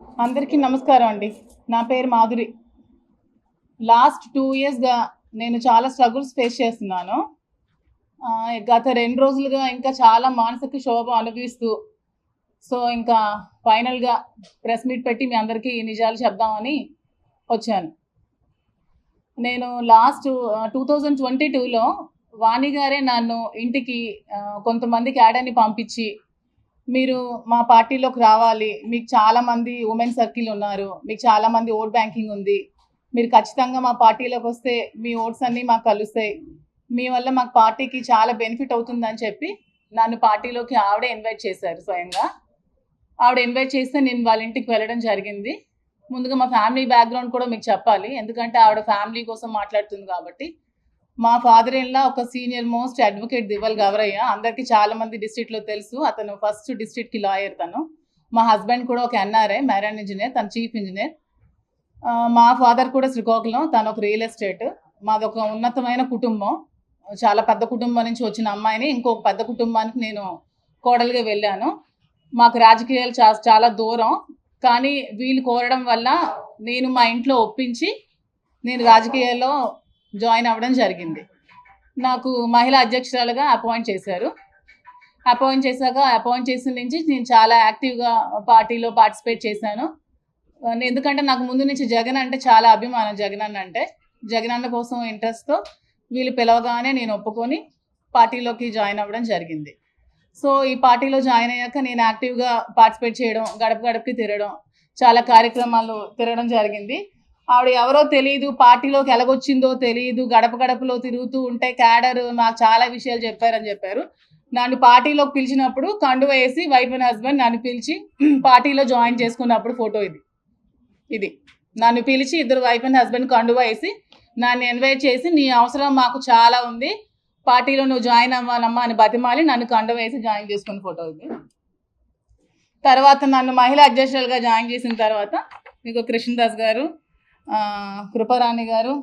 అందరికీ నమస్కారం అండి. నా పేరు మాధురి. లాస్ట్ 2 ఇయర్స్‌గా నేను చాలా స్ట్రగుల్స్ ఫేస్ చేస్తున్నాను. గత 2 రోజులుగా ఇంకా చాలా మానసిక క్షోభ అనుభవిస్తూ, ఇంకా ఫైనల్‌గా ప్రెస్ మీట్ పెట్టి మీ అందరికీ ఈ నిజాలు చెప్దామని వచ్చాను. నేను లాస్ట్ 2022లో వాణి గారే నన్ను ఇంటికి కొంతమంది క్యాడర్‌ని పంపించి, మీరు మా పార్టీలోకి రావాలి. మీకు చాలామంది ఉమెన్ సర్కిల్ ఉన్నారు. మీకు చాలామంది ఓట్ బ్యాంకింగ్ ఉంది. మీరు ఖచ్చితంగా మా పార్టీలోకి వస్తే మీ ఓట్స్ అన్నీ మాకు కలుస్తాయి. మీ వల్ల మాకు పార్టీకి చాలా బెనిఫిట్ అవుతుందని చెప్పి నన్ను పార్టీలోకి ఆవిడే ఇన్వైట్ చేశారు స్వయంగా. ఆవిడ ఇన్వైట్ చేస్తే నేను వాళ్ళ ఇంటికి వెళ్ళడం జరిగింది. ముందుగా మా ఫ్యామిలీ బ్యాక్గ్రౌండ్ కూడా మీకు చెప్పాలి. ఎందుకంటే ఆవిడ ఫ్యామిలీ కోసం మాట్లాడుతుంది కాబట్టి. మా ఫాదర్ ఇన్ లా ఒక సీనియర్ మోస్ట్ అడ్వకేట్ దివ్వల్ గవరయ్య. అందరికీ చాలా మంది డిస్ట్రిక్ట్లో తెలుసు. అతను ఫస్ట్ డిస్ట్రిక్ట్కి లాయర్ తను. మా హస్బెండ్ కూడా ఒక ఎన్ఆర్ఐ మ్యారైన్ ఇంజనీర్, తను చీఫ్ ఇంజనీర్. మా ఫాదర్ కూడా శ్రీకాకుళం, తను ఒక రియల్ ఎస్టేట్. మాది ఒక ఉన్నతమైన కుటుంబం. చాలా పెద్ద కుటుంబం నుంచి వచ్చిన అమ్మాయిని ఇంకొక పెద్ద కుటుంబానికి నేను కోడలుగా వెళ్ళాను. మాకు రాజకీయాలు చాలా దూరం. కానీ వీళ్ళు కోరడం వల్ల నేను మా ఇంట్లో ఒప్పించి నేను రాజకీయాల్లో జాయిన్ అవ్వడం జరిగింది. నాకు మహిళా అధ్యక్షురాలుగా అపాయింట్ చేశారు. అపాయింట్ చేసిన నుంచి నేను చాలా యాక్టివ్గా పార్టీలో పార్టిసిపేట్ చేశాను. ఎందుకంటే నాకు ముందు నుంచి జగన్ అంటే చాలా అభిమానం. జగన్ అన్న కోసం ఇంట్రెస్ట్తో వీళ్ళు పిలవగానే నేను ఒప్పుకొని పార్టీలోకి జాయిన్ అవ్వడం జరిగింది. ఈ పార్టీలో జాయిన్ అయ్యాక నేను యాక్టివ్గా పార్టిసిపేట్ చేయడం, గడప గడపకి తిరగడం, చాలా కార్యక్రమాలు తిరగడం జరిగింది. ఆవిడ ఎవరో తెలియదు, పార్టీలోకి ఎలాగొచ్చిందో తెలియదు, గడప గడపలో తిరుగుతూ ఉంటే క్యాడర్ నాకు చాలా విషయాలు చెప్పారని చెప్పారు. నన్ను పార్టీలోకి పిలిచినప్పుడు కండువ వేసి వైఫ్ అండ్ హస్బెండ్ నన్ను పిలిచి పార్టీలో జాయిన్ చేసుకున్నప్పుడు ఫోటో ఇది నన్ను పిలిచి ఇద్దరు వైఫ్ అండ్ హస్బెండ్ కండువ వేసి నన్ను ఇన్వైట్ చేసి, నీ అవసరం మాకు చాలా ఉంది, పార్టీలో నువ్వు జాయిన్ అవ్వాలమ్మా అని బతిమాలి నన్ను కండువ వేసి జాయిన్ చేసుకున్న ఫోటో ఇది. తర్వాత నన్ను మహిళా అధ్యక్షులుగా జాయిన్ చేసిన తర్వాత మీకు కృష్ణదాస్ గారు, కృపారాణి గారు,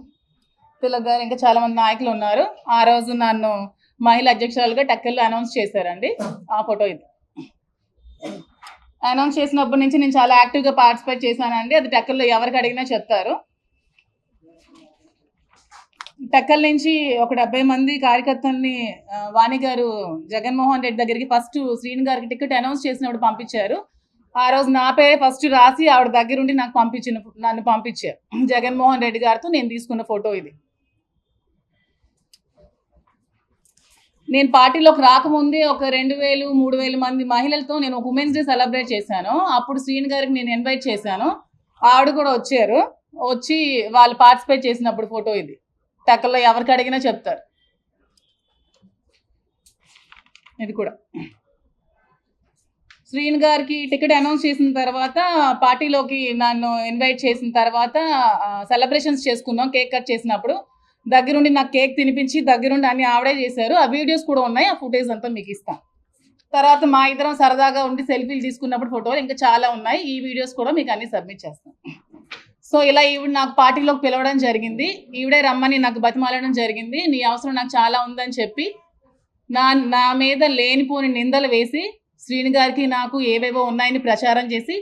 తిలక్ గారు, ఇంకా చాలామంది నాయకులు ఉన్నారు. ఆ రోజు నన్ను మహిళా అధ్యక్షురాలుగా టెక్కల్లో అనౌన్స్ చేశారండి. ఆ ఫోటో ఇది. అనౌన్స్ చేసినప్పటి నుంచి నేను చాలా యాక్టివ్గా పార్టిసిపేట్ చేశానండి. అది టెక్కల్లో ఎవరికి అడిగినా చెప్తారు. టెక్కల్ నుంచి ఒక 70 మంది కార్యకర్తల్ని వాణి గారు జగన్మోహన్ రెడ్డి దగ్గరికి ఫస్ట్ శ్రీని గారికి టికెట్ అనౌన్స్ చేసినప్పుడు పంపించారు. ఆ రోజు నా పేరే ఫస్ట్ రాసి ఆవిడ దగ్గరుండి నన్ను పంపించారు. జగన్మోహన్ రెడ్డి గారితో నేను తీసుకున్న ఫోటో ఇది. నేను పార్టీలోకి రాకముందే ఒక 2000, 3000 మంది మహిళలతో నేను ఒక ఉమెన్స్ డే సెలబ్రేట్ చేశాను. అప్పుడు శ్రీని గారికి నేను ఇన్వైట్ చేశాను. ఆవిడ కూడా వచ్చి వాళ్ళు పార్టిసిపేట్ చేసినప్పుడు ఫోటో ఇది. టెక్కల్లో ఎవరికి అడిగినా చెప్తారు. ఇది కూడా శ్రీని గారికి టికెట్ అనౌన్స్ చేసిన తర్వాత పార్టీలోకి నన్ను ఇన్వైట్ చేసిన తర్వాత సెలబ్రేషన్స్ చేసుకున్నాం. కేక్ కట్ చేసినప్పుడు దగ్గరుండి నాకు కేక్ తినిపించి దగ్గరుండి అన్ని ఆవిడే చేశారు. ఆ వీడియోస్ కూడా ఉన్నాయి. ఆ ఫుటేజ్ అంతా మీకు ఇస్తాం. తర్వాత మా ఇద్దరం సరదాగా ఉండి సెల్ఫీలు తీసుకున్నప్పుడు ఫోటోలు ఇంకా చాలా ఉన్నాయి. ఈ వీడియోస్ కూడా మీకు అన్ని సబ్మిట్ చేస్తాం. ఇలా ఈవిడ నాకు పార్టీలోకి పిలవడం జరిగింది. ఈవిడే రమ్మని నాకు బతిమాలడం జరిగింది. నీ అవసరం నాకు చాలా ఉందని చెప్పి నా మీద లేనిపోని నిందలు వేసి శ్రీని గారికి నాకు ఏవేవో ఉన్నాయని ప్రచారం చేసి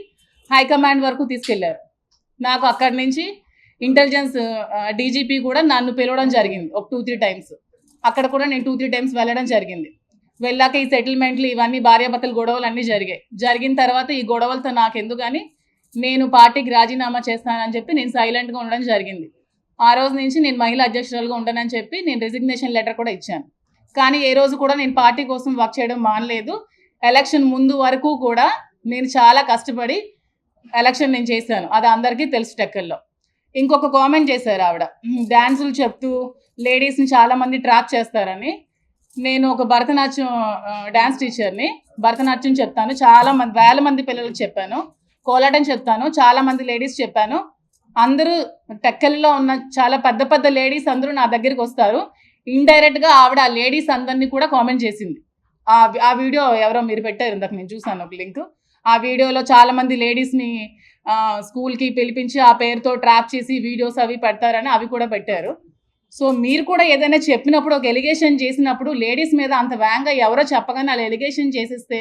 హైకమాండ్ వరకు తీసుకెళ్లారు. నాకు అక్కడి నుంచి ఇంటెలిజెన్స్ డీజీపీ కూడా నన్ను పిలవడం జరిగింది ఒక 2-3 టైమ్స్. అక్కడ కూడా నేను 2-3 టైమ్స్ వెళ్ళడం జరిగింది. వెళ్ళాక ఈ సెటిల్మెంట్లు ఇవన్నీ భార్యాభర్తల గొడవలు అన్నీ జరిగిన తర్వాత ఈ గొడవలతో నాకెందుకు కానీ నేను పార్టీకి రాజీనామా చేస్తానని చెప్పి నేను సైలెంట్గా ఉండడం జరిగింది. ఆ రోజు నుంచి నేను మహిళా అధ్యక్షురాలుగా ఉండనని చెప్పి నేను రిజిగ్నేషన్ లెటర్ కూడా ఇచ్చాను. కానీ ఏ రోజు కూడా నేను పార్టీ కోసం వర్క్ చేయడం మానలేదు. ఎలక్షన్ ముందు వరకు కూడా నేను చాలా కష్టపడి ఎలక్షన్ నేను చేశాను. అది అందరికీ తెలుసు. టెక్కల్లో ఇంకొక కామెంట్ చేశారు ఆవిడ, డ్యాన్సులు చెప్తూ లేడీస్ని చాలామంది ట్రాప్ చేస్తారని. నేను ఒక భరతనాట్యం డ్యాన్స్ టీచర్ని. భరతనాట్యం చెప్తాను, వేల మంది పిల్లలకు చెప్పాను. కోలాటం చెప్తాను, చాలామంది లేడీస్ చెప్పాను. అందరూ టెక్కల్లో ఉన్న చాలా పెద్ద లేడీస్ అందరూ నా దగ్గరికి వస్తారు. ఇండైరెక్ట్గా ఆవిడ ఆ లేడీస్ అందరినీ కూడా కామెంట్ చేసింది. ఆ వీడియో ఎవరో మీరు పెట్టారు, ఇందాక నేను చూసాను ఒక లింక్. ఆ వీడియోలో చాలామంది లేడీస్ని స్కూల్కి పిలిపించి ఆ పేరుతో ట్రాప్ చేసి వీడియోస్ అవి పెడతారని అవి కూడా పెట్టారు. మీరు కూడా ఏదైనా చెప్పినప్పుడు, ఒక ఎలిగేషన్ చేసినప్పుడు లేడీస్ మీద అంత వేగంగా ఎవరో చెప్పగానే అలా ఎలిగేషన్ చేసేస్తే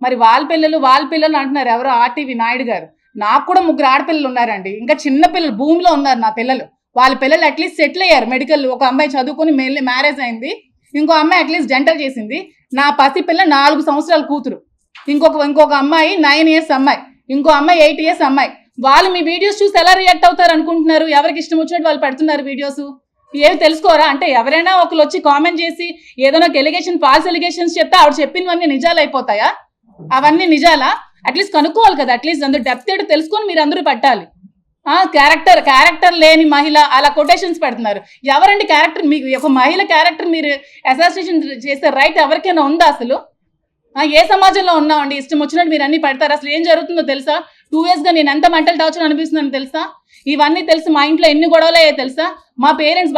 మరి వాళ్ళ పిల్లలు అంటున్నారు. ఎవరో ఆర్టీవీ నాయుడు గారు నాకు కూడా 3 ఆడపిల్లలు ఉన్నారండి, ఇంకా చిన్న పిల్లలు భూమిలో ఉన్నారు నా పిల్లలు. వాళ్ళ పిల్లలు అట్లీస్ట్ సెటిల్ అయ్యారు మెడికల్. ఒక అమ్మాయి చదువుకుని మ్యారేజ్ అయింది, ఇంకో అమ్మాయి అట్లీస్ట్ డెంటల్ చేసింది. నా పసి పిల్ల 4 సంవత్సరాల కూతురు, ఇంకొక అమ్మాయి 9 years అమ్మాయి, ఇంకో అమ్మాయి 8 years అమ్మాయి. వాళ్ళు మీ వీడియోస్ చూసి ఎలా రియాక్ట్ అవుతారు అనుకుంటున్నారు? ఎవరికి ఇష్టం వచ్చినట్టు వాళ్ళు పెడుతున్నారు వీడియోస్. ఏమి తెలుసుకోరా? అంటే ఎవరైనా ఒకరు వచ్చి కామెంట్ చేసి ఏదైనా ఒక ఎలిగేషన్, ఫాల్స్ ఎలిగేషన్స్ చెప్తే ఆవిడ చెప్పినవన్నీ నిజాలు అయిపోతాయా? అవన్నీ నిజాలా? అట్లీస్ట్ కనుక్కోవాలి కదా, అట్లీస్ట్ అందరూ డెప్త్ ఏంటో తెలుసుకొని మీరు అందరూ పెట్టాలి. క్యారెక్టర్ లేని మహిళ అలా కొటేషన్స్ పెడుతున్నారు. ఎవరండి క్యారెక్టర్? మీకు ఒక మహిళ క్యారెక్టర్ మీరు అసోసియేషన్ చేసే రైట్ ఎవరికైనా ఉందా అసలు? ఏ సమాజంలో ఉన్నామండి? ఇష్టం వచ్చినట్టు మీరు అన్ని పెడతారు. అసలు ఏం జరుగుతుందో తెలుసా? 2 yearsగా నేను ఎంత మెంటల్ టార్చర్ అనిపిస్తుందని తెలుసా? ఇవన్నీ తెలుసు. మా ఇంట్లో ఎన్ని గొడవలు అయ్యాయో తెలుసా? మా పేరెంట్స్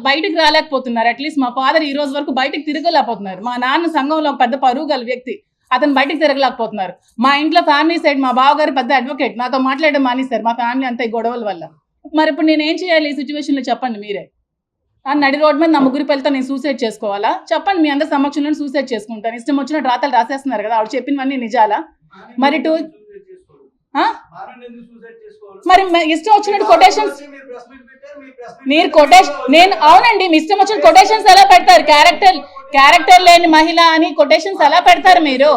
బయటికి రాలేకపోతున్నారు. అట్లీస్ట్ మా ఫాదర్ ఈ రోజు వరకు బయటకు తిరగలేకపోతున్నారు. మా నాన్న సంఘంలో పెద్ద పరువు గల వ్యక్తి, అతను బయటకు తిరగలేకపోతున్నారు. మా ఇంట్లో ఫ్యామిలీ సైడ్ మా బావగారు పెద్ద అడ్వకేట్, నాతో మాట్లాడడం మానేశారు మా ఫ్యామిలీ అంతా ఈ గొడవల వల్ల. మరి ఇప్పుడు నేను ఏం చేయాలి ఈ సిచ్యువేషన్లో చెప్పండి మీరే? నడి రోడ్ మీద నా 3 పిల్లలతో నేను సూసైడ్ చేసుకోవాలా? చెప్పండి, మీ అందరి సమక్షంలో సూసైడ్ చేసుకుంటాను. ఇష్టం వచ్చినట్టు రాతలు రాసేస్తున్నారు కదా, ఆవిడ చెప్పినవన్నీ నిజాలా? మరి మరి ఇష్టం వచ్చినట్టు కొటేషన్స్ మీరు నేను అవునండి, మీ ఇష్టం వచ్చిన కొటేషన్స్ ఎలా పెడతారు? క్యారెక్టర్ లేని మహిళ అని కొటేషన్స్ ఎలా పెడతారు మీరు?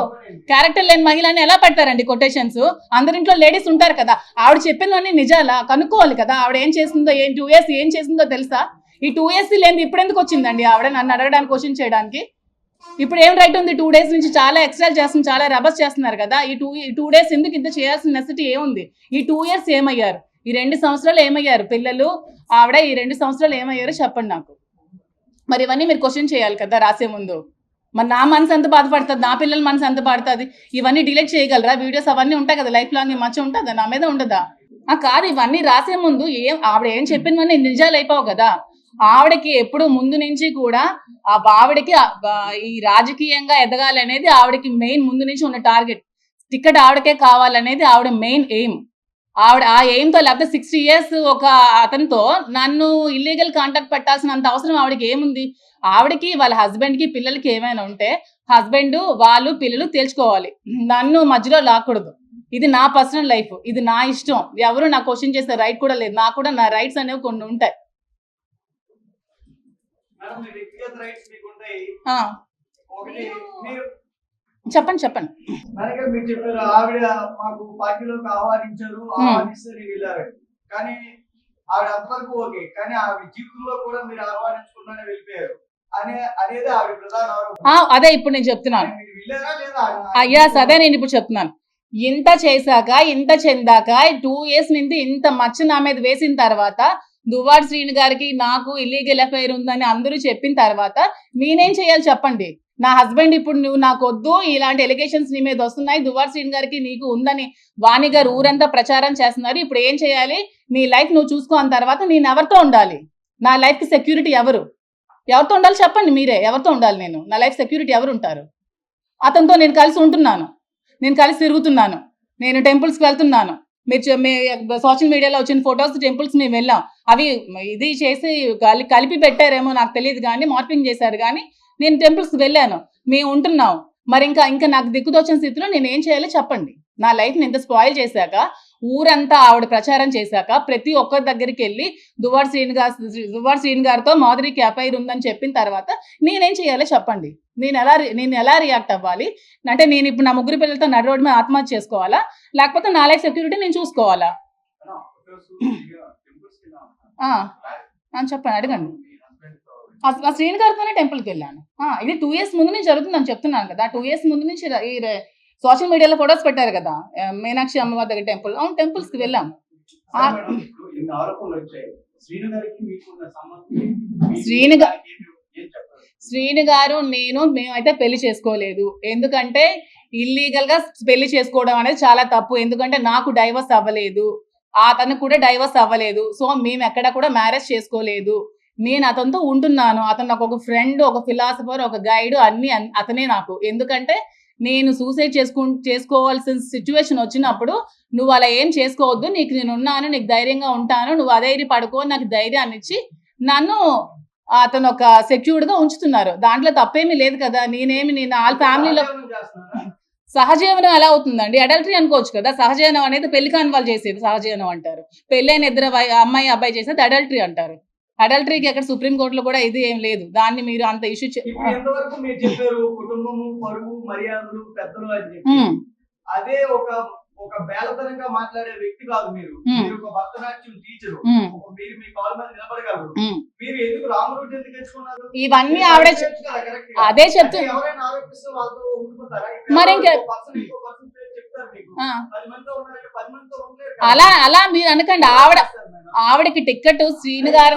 క్యారెక్టర్ లేని మహిళ అని ఎలా పెడతారండి కొటేషన్స్? అందరింట్లో లేడీస్ ఉంటారు కదా, ఆవిడ చెప్పినవన్నీ నిజాలా? కనుక్కోవాలి కదా ఆవిడ ఏం చేస్తుందో. 2 years ఏం చేసిందో తెలుసా? ఈ 2 years లేని ఇప్పుడు ఎందుకు వచ్చిందండి ఆవిడ నన్ను అడగడానికి, క్వశ్చన్ చేయడానికి? ఇప్పుడు ఏం రైట్ ఉంది? 2 days నుంచి చాలా ఎక్స్ట్రా చేస్తున్నారు, చాలా రబస్ చేస్తున్నారు కదా. ఈ 2 days ఎందుకు ఇంత చేయాల్సిన నెసిటీ ఏముంది? ఈ 2 years ఏమయ్యారు? ఈ 2 సంవత్సరాలు ఏమయ్యారు పిల్లలు, ఆవిడ ఈ 2 సంవత్సరాలు ఏమయ్యారో చెప్పండి నాకు. మరి ఇవన్నీ మీరు క్వశ్చన్ చేయాలి కదా రాసే ముందు. మరి నా మనసు ఎంత బాధపడుతుంది, నా పిల్లల మనసు ఎంత పడుతుంది? ఇవన్నీ డిలీట్ చేయగలరా? వీడియోస్ అవన్నీ ఉంటాయి కదా, లైఫ్ లాంగ్ మచ్చ ఉంటుందా నా మీద? ఉండదా? కాదు, ఇవన్నీ రాసే ముందు ఆవిడ ఏం చెప్పినవన్నీ నిజాలు అయిపోవు కదా. ఆవిడకి ఎప్పుడు ముందు నుంచి కూడా ఆవిడకి ఈ రాజకీయంగా ఎదగాలి అనేది ఆవిడకి మెయిన్ ముందు నుంచి ఉన్న టార్గెట్. టికెట్ ఆవిడకే కావాలనేది ఆవిడ మెయిన్ ఎయిమ్. ఆవిడ ఆ ఎయిమ్తో, లేకపోతే 60 years ఒక అతనితో నన్ను ఇల్లీగల్ కాంటాక్ట్ పెట్టాల్సినంత అవసరం ఆవిడకి ఏముంది? ఆవిడకి వాళ్ళ హస్బెండ్కి పిల్లలకి ఏమైనా ఉంటే హస్బెండ్ వాళ్ళు పిల్లలు తేల్చుకోవాలి, నన్ను మధ్యలో లాక్కూడదు. ఇది నా పర్సనల్ లైఫ్, ఇది నా ఇష్టం. ఎవరు నా క్వశ్చన్ చేసే రైట్ కూడా లేదు. నాకు కూడా నా రైట్స్ అనేవి కొన్ని ఉంటాయి. చెప్పండి. మీరు చెప్పారు ఆవిడ మాకు పార్టీలోకి ఆహ్వానించారు వెళ్ళారు, కానీ ఆవిడ అంతవరకు ఓకే, కానీ ఆవిడ జీవితంలో కూడా మీరు ఆహ్వానించుకున్నానే వెళ్ళిపోయారు అనేది ఆవిడ ప్రధాన ఆరోపణ. అదే ఇప్పుడు నేను చెప్తున్నాను. అదే నేను ఇప్పుడు చెప్తున్నాను. ఇంత చేశాక, ఇంత చెందాక, 2 years నుంచి ఇంత మచ్చ నా మీద వేసిన తర్వాత, దువ్వాడ శ్రీను గారికి నాకు ఇల్లీగల్ అఫైర్ ఉందని అందరూ చెప్పిన తర్వాత నేనేం చేయాలి చెప్పండి? నా హస్బెండ్ ఇప్పుడు నువ్వు నాకు వద్దు, ఇలాంటి ఎలిగేషన్స్ నీ మీద వస్తున్నాయి, దువ్వాడ శ్రీను గారికి నీకు ఉందని వాణి గారు ఊరంతా ప్రచారం చేస్తున్నారు, ఇప్పుడు ఏం చేయాలి? నీ లైఫ్ నువ్వు చూసుకో అన్న తర్వాత నేను ఎవరితో ఉండాలి? నా లైఫ్కి సెక్యూరిటీ ఎవరితో ఉండాలి చెప్పండి మీరే? ఎవరితో ఉండాలి నేను? నా లైఫ్ సెక్యూరిటీ ఎవరు ఉంటారు? అతనితో నేను కలిసి ఉంటున్నాను, నేను కలిసి తిరుగుతున్నాను, నేను టెంపుల్స్కి వెళ్తున్నాను. మీరు సోషల్ మీడియాలో వచ్చిన ఫొటోస్ టెంపుల్స్ మేము వెళ్ళాం. అవి ఇది చేసి కలిపి పెట్టారేమో నాకు తెలియదు, కానీ మార్పింగ్ చేశారు, కానీ నేను టెంపుల్స్కి వెళ్ళాను, మేము ఉంటున్నాం. మరి ఇంకా నాకు దిక్కుదోచిన స్థితిలో నేను ఏం చేయాలో చెప్పండి? నా లైఫ్ని ఇంత స్పాయిల్ చేశాక, ఊరంతా ఆవిడ ప్రచారం చేశాక, ప్రతి ఒక్కరి దగ్గరికి వెళ్ళి దువ్వాడ శ్రీను గారితో మాధురికి అఫైర్ ఉందని చెప్పిన తర్వాత నేనేం చేయాలో చెప్పండి? నేను ఎలా రియాక్ట్ అవ్వాలి? అంటే నేను ఇప్పుడు నా 3 పిల్లలతో నడి రోడ్డు మీద ఆత్మహత్య చేసుకోవాలా, లేకపోతే నా లైఫ్ సెక్యూరిటీ నేను చూసుకోవాలా? చెప్పండి, అడగండి. ఆ శ్రీను గారితోనే టెంపుల్కి వెళ్ళాను. ఇది 2 years ముందు నుంచి జరుగుతుందని చెప్తున్నాను కదా. 2 years ముందు నుంచి ఈ సోషల్ మీడియాలో ఫొటోస్ పెట్టారు కదా, మీనాక్షి అమ్మవారి దగ్గర టెంపుల్. అవును, టెంపుల్స్కి వెళ్ళాం. శ్రీను గారు మేమైతే పెళ్లి చేసుకోలేదు. ఎందుకంటే ఇల్లీగల్ గా పెళ్లి చేసుకోవడం అనేది చాలా తప్పు. ఎందుకంటే నాకు డైవర్స్ అవ్వలేదు, అతను కూడా డైవర్స్ అవ్వలేదు. సో మేము ఎక్కడ కూడా మ్యారేజ్ చేసుకోలేదు. నేను అతనితో ఉంటున్నాను. అతను నాకు ఒక ఫ్రెండ్, ఒక ఫిలాసఫర్, ఒక గైడ్, అన్ని అతనే నాకు. ఎందుకంటే నేను సూసైడ్ చేసుకోవాల్సిన సిచ్యువేషన్ వచ్చినప్పుడు నువ్వు అలా ఏం చేసుకోవద్దు, నీకు నేను ఉన్నాను, నీకు ధైర్యంగా ఉంటాను, నువ్వు అధైర్య పడుకో, నాకు ధైర్యాన్ని ఇచ్చి నన్ను అతను ఒక సెక్యూర్డ్ గా ఉంచుతున్నారు. దాంట్లో తప్పేమీ లేదు కదా. నేను వాళ్ళ ఫ్యామిలీలో సహజీవనం ఎలా అవుతుందండి? అడల్టరీ అనుకోవచ్చు కదా. సహజీవనం అనేది పెళ్లి కాని వాళ్ళు చేసేది సహజీవనం అంటారు. పెళ్ళైన ఇద్దరు అమ్మాయి అబ్బాయి చేసేది అడల్టరీ అంటారు. అడల్టరీకి ఎక్కడ సుప్రీం కోర్టులో కూడా ఇది ఏం లేదు. దాన్ని మీరు అంత ఇష్యూ ఇప్పుడు ఎంతవరకు మీరు చెప్పారు కుటుంబము, పరువు, మర్యాదలు, పెద్దలు అని చెప్పి. అదే ఒక బేలతనంగా మాట్లాడే వ్యక్తి కాదు మీరు. మీరు ఒక భరతనాట్యం టీచరు. మీరు మీ కాళ్ళ మీద నిలబడగలరు. మీరు ఎందుకు రాంగ్ రూట్ ఎందుకు ఎంచుకున్నారు? ఇవన్నీ ఆవిడ అదే చెప్తూ ఎవరైనా ఆరోపిస్తే వాళ్ళతో ఉండిపోతారా? మరి ఇంకా చెప్తారు మీకు 10 మందితో ఉన్నారంటే 10 మందితో ఉండలేరు. అలా మీరు అనకండి. ఆవిడకి టికెట్ శ్రీను గారు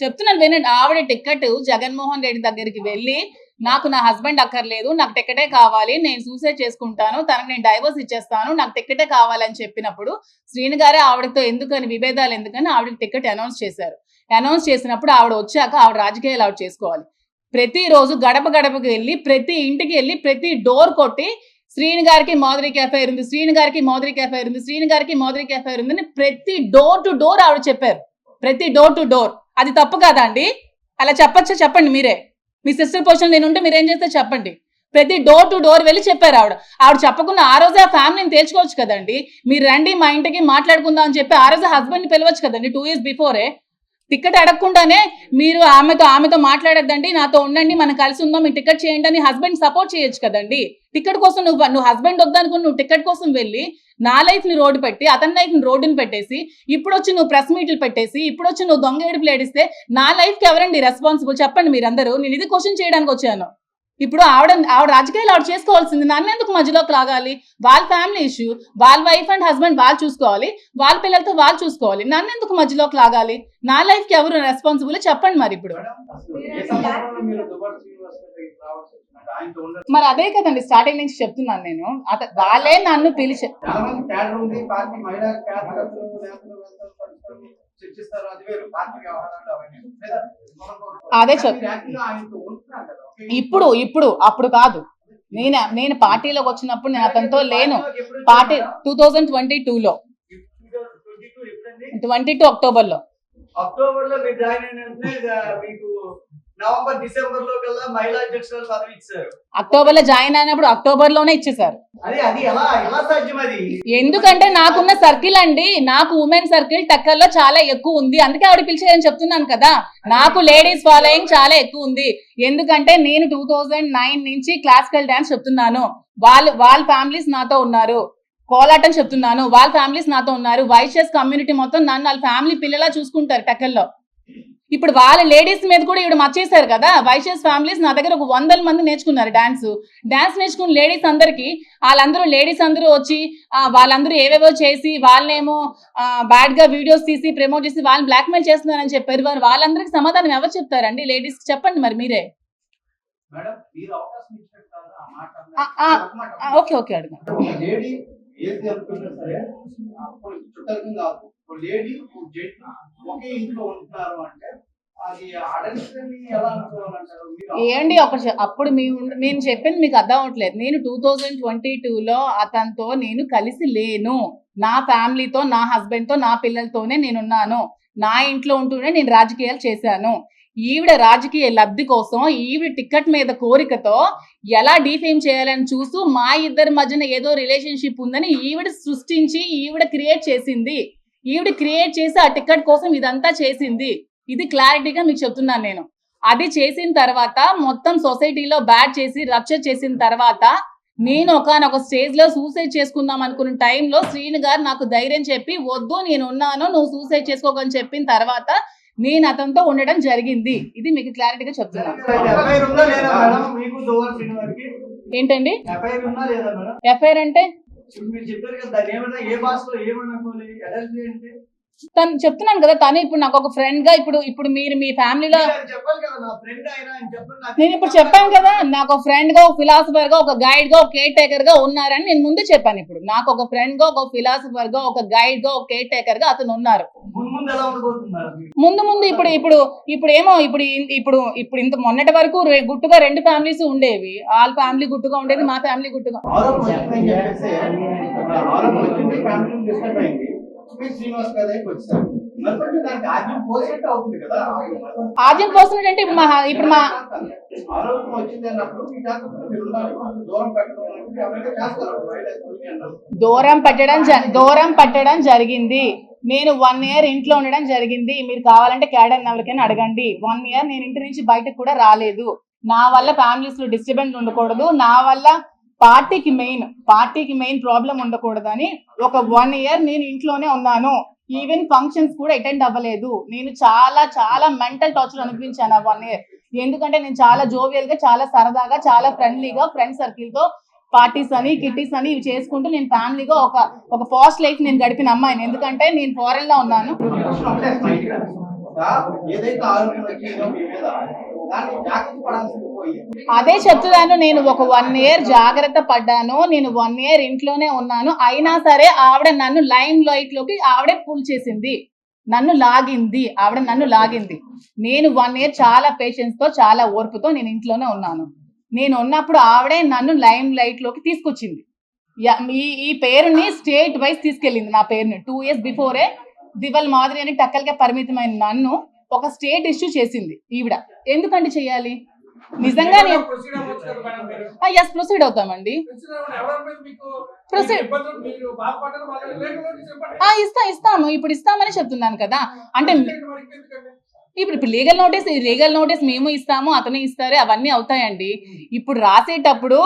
చెప్తున్నాను వినండి. ఆవిడ టికెట్ జగన్మోహన్ రెడ్డి దగ్గరికి వెళ్ళి నాకు నా హస్బెండ్ అక్కర్లేదు, నాకు టికెటే కావాలి, నేను సూసైడ్ చేసుకుంటాను, తనకు నేను డైవర్స్ ఇచ్చేస్తాను, నాకు టికెటే కావాలని చెప్పినప్పుడు శ్రీను గారే ఆవిడతో ఎందుకని విభేదాలు ఎందుకని ఆవిడకి టికెట్ అనౌన్స్ చేశారు. అనౌన్స్ చేసినప్పుడు ఆవిడ వచ్చాక ఆవిడ రాజకీయాలు ఆవిడ చేసుకోవాలి. ప్రతిరోజు గడప గడపకి వెళ్ళి ప్రతి ఇంటికి వెళ్ళి ప్రతి డోర్ కొట్టి శ్రీను గారికి మాధురికి ఎఫ్ఐఆర్ ఉంది, శ్రీను గారికి మాధురికి ఎఫ్ఐఆర్ ఉంది, శ్రీను గారికి మాధురికి ఎఫ్ఐఆర్ ఉందని ప్రతి డోర్ టు డోర్ ఆవిడ చెప్పారు. ప్రతి డోర్ టు డోర్. అది తప్పు కదా అండి? అలా చెప్పచ్చా? చెప్పండి మీరే. మీ సిస్టర్ పొజిషన్ నేను ఉంటే మీరేం చేస్తే చెప్పండి. ప్రతి డోర్ టు డోర్ వెళ్ళి చెప్పారు ఆవిడ చెప్పకుండా ఆ రోజే ఆ ఫ్యామిలీని తేల్చుకోవచ్చు కదండి. మీరు రండి మా ఇంటికి మాట్లాడుకుందాం అని చెప్పి ఆ రోజే హస్బెండ్ని పిలవచ్చు కదండి. 2 years బిఫోరే. టికెట్ అడగకుండానే మీరు ఆమెతో మాట్లాడద్దండి, నాతో ఉండండి, మనం కలిసి ఉందాం, మీరు టికెట్ చేయండి అని హస్బెండ్ సపోర్ట్ చేయొచ్చు కదండి. టికెట్ కోసం నువ్వు హస్బెండ్ వద్దనుకుని నువ్వు టికెట్ కోసం వెళ్ళి నా లైఫ్ ని రోడ్డు పెట్టి అతని లైఫ్ ని రోడ్డుని పెట్టేసి ఇప్పుడు వచ్చి నువ్వు ప్రెస్ మీట్లు పెట్టేసి ఇప్పుడు వచ్చి నువ్వు దొంగ ఏడుపులు ఏడిస్తే నా లైఫ్ కి ఎవరండి రెస్పాన్సిబుల్? చెప్పండి మీరందరూ. నేను ఇది క్వశ్చన్ చేయడానికి వచ్చాను. ఇప్పుడు ఆవిడ రాజకీయాలు ఆవిడ చేసుకోవాల్సింది. నన్ను ఎందుకు మధ్యలోకి లాగాలి? వాళ్ళ ఫ్యామిలీ ఇష్యూ, వాళ్ళ వైఫ్ అండ్ హస్బెండ్ వాళ్ళు చూసుకోవాలి, వాళ్ళ పిల్లలతో వాళ్ళు చూసుకోవాలి. నన్ను ఎందుకు మధ్యలోకి లాగాలి? నా లైఫ్ కి ఎవరు రెస్పాన్సిబుల్ చెప్పండి. మరి ఇప్పుడు మరి అదే కదండి స్టార్టింగ్ నుంచి చెప్తున్నాను నేను. వాళ్ళే నన్ను పిలిచి అదే ఇప్పుడు అప్పుడు కాదు. నేను పార్టీలోకి వచ్చినప్పుడు నేను అతనితో లేను. పార్టీ 2022లో 22 అక్టోబర్లో మీరు జాయిన్ అయినంటే మీకు నవంబర్ డిసెంబర్ లో కల్లా మహిళా అధ్యక్షురాలు పదవి ఇచ్చారు. అక్టోబర్ లో జాయిన్ అయినప్పుడు అక్టోబర్ లోనే ఇచ్చేసారు. అది ఎలా సాధ్యం? అది ఎందుకంటే నాకున్న సర్కిల్ అండి, నాకు ఉమెన్ సర్కిల్ టక్కర్లో చాలా ఎక్కువ ఉంది. అందుకే ఆవిడ పిలిచేదని చెప్తున్నాను కదా. నాకు లేడీస్ ఫాలోయింగ్ చాలా ఎక్కువ ఉంది. ఎందుకంటే నేను 2009 నుంచి క్లాసికల్ డాన్స్ చెప్తున్నాను. వాళ్ళ ఫ్యామిలీస్ నాతో ఉన్నారు. కోలాటం చెప్తున్నాను, వాళ్ళ ఫ్యామిలీస్ నాతో ఉన్నారు. వైశ్యస్ కమ్యూనిటీ మొత్తం నన్ను వాళ్ళ ఫ్యామిలీ పిల్లలా చూసుకుంటారు టక్కర్లో. ఇప్పుడు వాళ్ళ లేడీస్ మీద కూడా ఇవిడ మర్చేశారు కదా. వైశ్యస్ ఫ్యామిలీస్ నా దగ్గర ఒక 100 మంది నేర్చుకున్నారు డాన్స్ నేర్చుకున్న లేడీస్ అందరికి. లేడీస్ అందరూ వచ్చి వాళ్ళందరూ ఏవేవో చేసి వాళ్ళేమో బ్యాడ్ గా వీడియోస్ తీసి ప్రమోట్ చేసి వాళ్ళని బ్లాక్మెయిల్ చేస్తున్నారని చెప్పారు. వాళ్ళందరికి సమాధానం ఎవరు చెప్తారండి? లేడీస్ చెప్పండి మరి మీరే. ఓకే అడుగు. ఏంటి అప్పుడు నేను చెప్పింది మీకు అర్థం అవట్లేదు. నేను 2022లో అతనితో నేను కలిసి లేను. నా ఫ్యామిలీతో, నా హస్బెండ్ తో, నా పిల్లలతోనే నేనున్నాను. నా ఇంట్లో ఉంటూనే నేను రాజకీయాలు చేశాను. ఈవిడ రాజకీయ లబ్ధి కోసం ఈవిడ టికెట్ మీద కోరికతో ఎలా డిఫేమ్ చేయాలని చూస్తూ మా ఇద్దరి మధ్యన ఏదో రిలేషన్షిప్ ఉందని ఈవిడ సృష్టించి ఈవిడ క్రియేట్ చేసింది. ఈవిడ క్రియేట్ చేసి ఆ టికెట్ కోసం ఇదంతా చేసింది. ఇది క్లారిటీగా మీకు చెప్తున్నాను నేను. అది చేసిన తర్వాత మొత్తం సొసైటీలో బ్యాడ్ చేసి రప్చర్ చేసిన తర్వాత నేను ఒకనొక స్టేజ్ లో సూసైడ్ చేసుకుందాం అనుకున్న టైంలో శ్రీను గారు నాకు ధైర్యం చెప్పి వద్దు నేను ఉన్నాను, నువ్వు సూసైడ్ చేసుకోకని చెప్పిన తర్వాత నేను అతనితో ఉండడం జరిగింది. ఇది మీకు క్లారిటీగా చెప్తున్నాను. ఏంటండి ఎఫ్ఐఆర్ అంటే? తను చెప్తున్నాను కదా, తను ఇప్పుడు నాకు ఒక ఫ్రెండ్ గా ఇప్పుడు మీరు మీ ఫ్యామిలీలో నేను ఇప్పుడు చెప్పాను కదా, నాకు ఒక ఫ్రెండ్ గా, ఒక ఫిలాసఫర్ గా, ఒక గైడ్ గా, ఒక కేర్ టేకర్ గా ఉన్నారని నేను ముందే చెప్పాను. ఇప్పుడు నాకు ఒక ఫ్రెండ్ గా, ఒక ఫిలాసఫర్ గా, ఒక గైడ్ గా, ఒక కేర్ టేకర్ గా అతను ఉన్నారు. ముందు ఇప్పుడు ఏమో ఇప్పుడు ఇంత మొన్నటి వరకు గుట్టుగా 2 ఫ్యామిలీస్ ఉండేవి. వాళ్ళ ఫ్యామిలీ గుట్టుగా ఉండేది, మా ఫ్యామిలీ గుట్టుగా. శ్రీనివాస్ గారి దగ్గరికి వచ్చారు. మరి కొంచెం దానికి ఆద్యం పోసినట్టు అవుతుంది కదా. ఆద్యం పోస్తున్నట్టు అంటే ఇప్పుడు మా ఆరోగ్యం వచ్చింది అన్నప్పుడు మీ జాగ్రత్తలు మీరు ఉండాలి. దూరం పెట్టడం అనేది ఎవరైనా చేస్తారు. అన్నారు. దూరం పట్టడం జరిగింది. నేను 1 year ఇంట్లో ఉండడం జరిగింది. మీరు కావాలంటే క్యాడర్ ఎవరికైనా అడగండి. 1 year నేను ఇంటి నుంచి బయటకు కూడా రాలేదు. నా వల్ల ఫ్యామిలీస్ లో డిస్టర్బెన్స్ ఉండకూడదు, నా వల్ల పార్టీకి మెయిన్ ప్రాబ్లం ఉండకూడదని ఒక 1 year నేను ఇంట్లోనే ఉన్నాను. ఈవెన్ ఫంక్షన్స్ కూడా అటెండ్ అవ్వలేదు. నేను చాలా మెంటల్ టార్చర్ అనిపించాను ఆ 1 year. ఎందుకంటే నేను చాలా జోవియల్ గా, చాలా సరదాగా, చాలా ఫ్రెండ్లీగా ఫ్రెండ్ సర్కిల్ తో పార్టీస్ అని కిట్టీస్ అని ఇవి చేసుకుంటూ నేను ఫ్యామిలీగా ఒక ఫాస్ట్ లైఫ్ నేను గడిపిన అమ్మాయిని. ఎందుకంటే నేను ఫారెన్ లో ఉన్నాను. ఏదైతే ఆరోగ్యం వచ్చిందో మీ మీద దాన్ని జాగ్రత్త పడాల్సింది పోయి అదే చెప్తున్నాను, నేను ఒక 1 year జాగ్రత్త పడ్డాను. నేను 1 year ఇంట్లోనే ఉన్నాను. అయినా సరే ఆవిడ నన్ను లైమ్ లైట్ లోకి ఆవిడే పుల్ చేసింది, నన్ను లాగింది. నేను 1 year చాలా పేషెన్స్ తో, చాలా ఓర్పుతో నేను ఇంట్లోనే ఉన్నాను. నేను ఉన్నప్పుడు ఆవిడే నన్ను లైమ్ లైట్ లోకి తీసుకొచ్చింది. ఈ పేరుని స్టేట్ వైజ్ తీసుకెళ్ళింది. నా పేరుని 2 years బిఫోరే దివల్ మాదిరి అని టక్కలకే పరిమితమైన నన్ను ఒక స్టేట్ ఇష్యూ చేసింది ఈవిడ. ఎందుకంటే చెయ్యాలి? నిజంగా ప్రొసీడ్ అవుతామండి. ఇస్తాము, ఇప్పుడు ఇస్తామని చెప్తున్నాను కదా. అంటే ఇప్పుడు లీగల్ నోటీస్ మేము ఇస్తాము, అతను ఇస్తారు, అవన్నీ అవుతాయండి. ఇప్పుడు రాసేటప్పుడు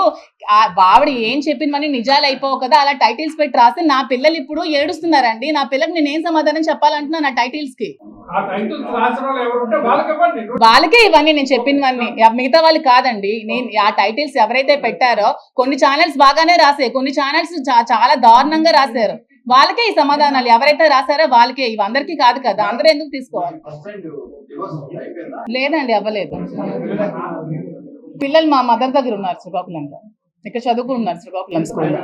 ఆవిడ ఏం చెప్పినవన్నీ నిజాలు అయిపోవు కదా. అలా టైటిల్స్ పెట్టి రాస్తే నా పిల్లలు ఇప్పుడు ఏడుస్తున్నారండి. నా పిల్లలకు నేను ఏం సమాధానం చెప్పాలంటున్నా నా టైటిల్స్ కి? వాళ్ళకే ఇవన్నీ నేను చెప్పినవన్నీ, మిగతా వాళ్ళు కాదండి. నేను ఆ టైటిల్స్ ఎవరైతే పెట్టారో కొన్ని ఛానల్స్ బాగానే రాసాయి, కొన్ని ఛానల్స్ చాలా దారుణంగా రాశారు. వాళ్ళకే ఈ సమాధానాలు ఎవరైతే రాశారో వాళ్ళకే, ఇవి అందరికీ కాదు కదా. అందరూ ఎందుకు తీసుకోవాలి? లేదండి, అవ్వలేదు. పిల్లలు మా మదర్ దగ్గర ఉన్నారు శ్రీకాకుళంలో, ఇక్కడ చదువుకుంటున్నారు శ్రీకాకుళం స్కూల్లో.